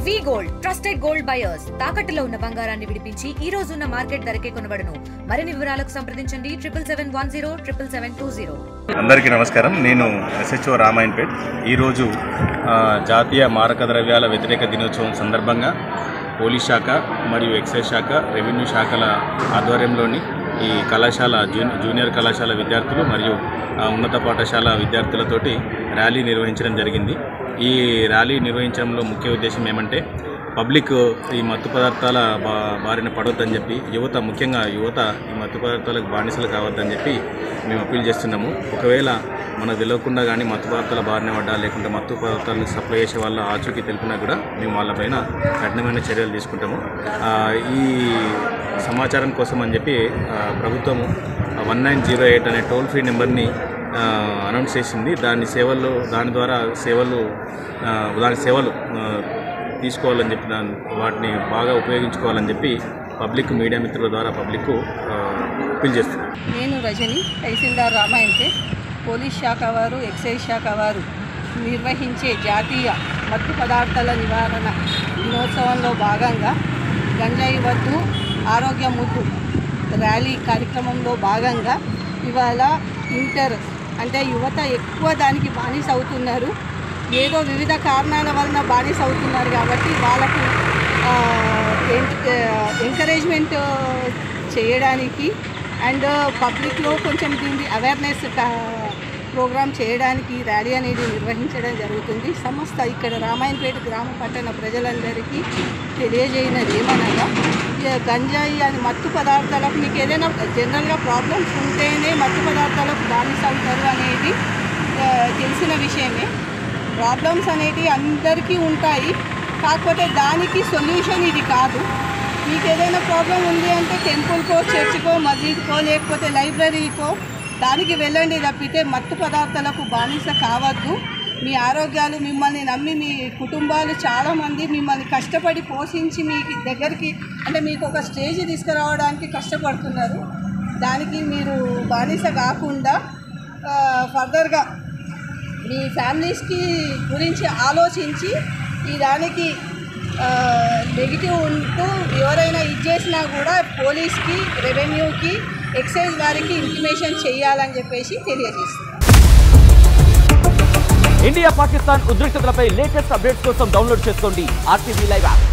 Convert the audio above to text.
వి gold trusted gold buyers తాకట్టులో ఉన్న బంగారాన్ని విడిపించి ఈ రోజు ఉన్న మార్కెట్ ధరకే కొనబడును. మరిన్ని వివరాలకు సంప్రదించండి 77107720. అందరికీ నమస్కారం. నేను SHO రామాయణపేట్. ఈరోజు జాతీయ మారక ద్రవ్యాల వ్యతిరేక దినోత్సవం సందర్భంగా పోలీస్ శాఖ మరియు ఎక్సైజ్ శాఖ, రెవెన్యూ శాఖల ఆధ్వర్యంలోని ఈ కళాశాల జూనియర్ కళాశాల విద్యార్థులు మరియు ఉన్నత పాఠశాల విద్యార్థులతోటి ర్యాలీ నిర్వహించడం జరిగింది. ఈ ర్యాలీ నిర్వహించడంలో ముఖ్య ఉద్దేశం ఏమంటే పబ్లిక్ ఈ మత్తు పదార్థాల బారిన పడవద్దని చెప్పి, ముఖ్యంగా యువత ఈ మత్తు పదార్థాలకు బానిసలు కావద్దని చెప్పి మేము అప్పీల్ చేస్తున్నాము. ఒకవేళ మనకు తెలియకుండా కానీ మత్తు పదార్థాల బారిన పడ్డా, లేకుంటే మత్తు పదార్థాలను సప్లై చేసే వాళ్ళ ఆచూకీ తెలిపినా కూడా మేము వాళ్ళపైన కఠినమైన చర్యలు తీసుకుంటాము. ఈ సమాచారం కోసం అని చెప్పి ప్రభుత్వము 1908 అనే టోల్ ఫ్రీ నెంబర్ని అనౌన్స్ చేసింది. దాని ద్వారా సేవలు తీసుకోవాలని చెప్పి వాటిని బాగా ఉపయోగించుకోవాలని చెప్పి పబ్లిక్ మీడియా మిత్రుల ద్వారా పబ్లిక్ అప్పీల్ చేస్తుంది. నేను రజని, తహసీల్దార్ రామాయణపేట్. పోలీస్ శాఖ వారు, ఎక్సైజ్ శాఖ వారు నిర్వహించే జాతీయ మత్తు పదార్థాల నివారణ దినోత్సవంలో భాగంగా గంజాయి వద్దు ఆరోగ్య ముద్దు ర్యాలీ కార్యక్రమంలో భాగంగా ఇవాళ అంటే యువత ఎక్కువ దానికి బానిస అవుతున్నారు. ఏదో వివిధ కారణాల వలన బానిస అవుతున్నారు కాబట్టి వాళ్ళకు ఎంకరేజ్మెంట్ చేయడానికి అండ్ పబ్లిక్లో కొంచెం దీన్ని అవేర్నెస్ ప్రోగ్రామ్ చేయడానికి ర్యాలీ అనేది నిర్వహించడం జరుగుతుంది. సమస్త ఇక్కడ రామాయణపేట గ్రామ పట్టణ ప్రజలందరికీ తెలియజేయనది ఏమనగా, గంజాయి అని మత్తు పదార్థాలకు మీకు ఏదైనా జనరల్గా ప్రాబ్లమ్స్ ఉంటేనే మత్తు పదార్థాలకు బానిస అవుతారు అనేది తెలిసిన విషయమే. ప్రాబ్లమ్స్ అనేవి అందరికీ ఉంటాయి, కాకపోతే దానికి సొల్యూషన్ ఇది కాదు. మీకు ఏదైనా ప్రాబ్లం ఉంది అంటే టెంపుల్కో, చర్చ్కో, మస్జిద్కో, లేకపోతే లైబ్రరీకో దానికి వెళ్ళండి తప్పితే మత్తు పదార్థాలకు బానిస కావద్దు. మీ ఆరోగ్యాలు మిమ్మల్ని నమ్మి మీ కుటుంబాలు చాలామంది మిమ్మల్ని కష్టపడి పోషించి మీ దగ్గరికి అంటే మీకు ఒక స్టేజ్ తీసుకురావడానికి కష్టపడుతున్నారు. దానికి మీరు బానిస కాకుండా ఫర్దర్గా మీ ఫ్యామిలీస్కి గురించి ఆలోచించి ఈ దానికి నెగిటివ్ ఉంటూ ఎవరైనా ఇది చేసినా కూడా పోలీస్కి, రెవెన్యూకి, ఎక్సైజ్ వారికి ఇంటిమేషన్ చేయాలని చెప్పేసి తెలియజేస్తున్నారు. ఇండియా పాకిస్తాన్ ఉద్రిక్తతలపై లేటెస్ట్ అప్డేట్స్ కోసం డౌన్లోడ్ చేసుకోండి RTV లైవ్ యాప్.